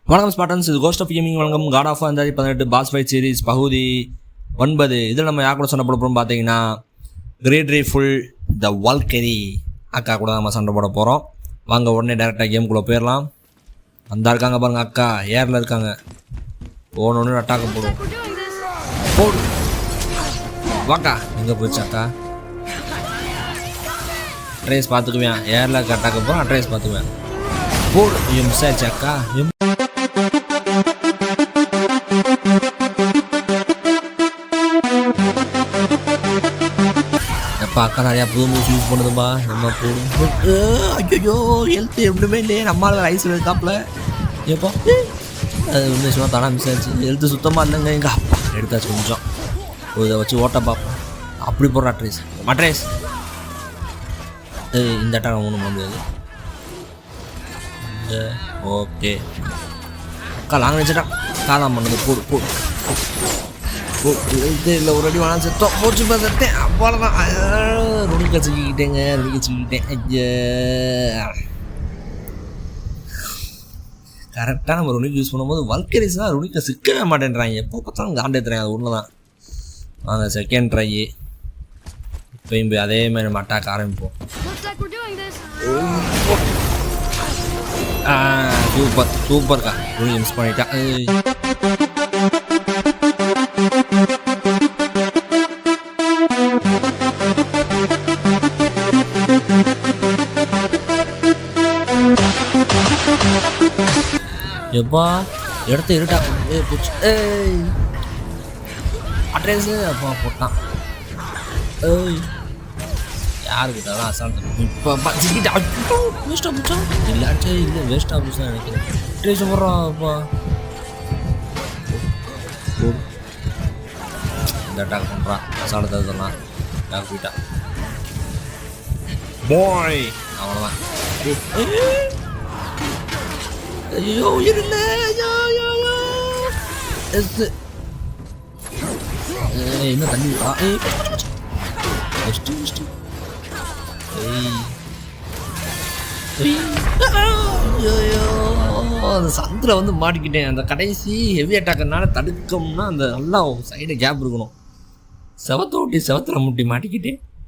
வணக்கம் ஸ்பாட்டன்ஸ், இது ghost of gaming வணக்கம். God of 2018 boss fight series பகுதி 9. இதில் நம்ம யார் கூட சண்டை போட போகிறோம் பார்த்தீங்கன்னா கிரேட்ஃபுல் த வால்கரி அக்கா கூட நம்ம சண்டை போட போகிறோம். வாங்க உடனே டேரெக்டாக கேமுக்குள்ளே போயிடலாம். அந்த இருக்காங்க பாருங்கள், அக்கா ஏரில் இருக்காங்க. ஒன்று அட்டாக்க போடுவோம். போடு வாக்கா, எங்கே போயிடுச்சு அக்கா? அட்ரஸ் பார்த்துக்குவேன். ஏரில் அட்டாக்க போகிறோம், அட்ரஸ் பார்த்துக்குவேன். போடு, மிஸ் ஆயிடுச்சு அக்கா. அக்கா நிறையா புது மூவ்ஸ் யூஸ் பண்ணுதுப்பா. நம்ம ஐயோ ஹெல்த் எப்படியுமே இல்லையே. நம்மளால ஐஸில் இருக்காப்புல எப்போ அது ஒன்று சும்மா தானே மிஸ் ஆச்சு. ஹெல்த்து சுத்தமாக இல்லைங்க. எங்கள் அப்பா எடுத்தாச்சு கொஞ்சம். இதை வச்சு ஓட்ட பார்ப்போம். அப்படி போடுற அட்ரேஸ் இந்த அட்டா ஒன்றும் பண்ண முடியாது. ஓகே அக்கா லாங் வச்சுட்டா காதான் பண்ணுது. போடு போடு இல்லை, ஒரு அடி வேணாம் செத்தோம். போச்சு பார்த்தேன். அவ்வளோதான். ருணிக்க வச்சுக்கிட்டேன். ஐயா கரெக்டாக நம்ம ருணிக்கு யூஸ் பண்ணும்போது வல்கரிஸ் தான் ருணிக்க சிக்கவே மாட்டேன்றாங்க. எப்போ பார்த்தாலும் காண்டேத்துறாங்க. அது ஒன்று தான். அந்த செகண்ட் ட்ரை இப்போயும் போய் அதே மாதிரி நம்ம அட்டாக் ஆரம்பிப்போம். சூப்பர்க்கா. ருணி மிஸ் பண்ணிட்டா. எப்பா இடத்த இருட்டா போச்சு. அட்ரஸ் அப்பா போட்டான். யாருக்கிட்ட தான் அசால்ட்டு இப்போ வேஸ்ட்டாக போச்சா? இல்லாச்சே இல்லை, வேஸ்ட்டாக போச்சு நினைக்கிறேன். அட்ரஸ் போடுறான் அப்பா. இந்த அட்டாக் பண்ணுறான். அசால்ட்டு இதெல்லாம் அட்டாக் போயிட்டான். பாய் அவ்வளோதான். ஐயோ இருந்த என்ன தண்ணி அந்த சந்தில் வந்து மாட்டிக்கிட்டேன். அந்த கடைசி ஹெவி அட்டாக்குனால தடுக்கணும்னா அந்த நல்லா சைடு கேப் இருக்கணும். செவத்தை முட்டி மாட்டிக்கிட்டேன்.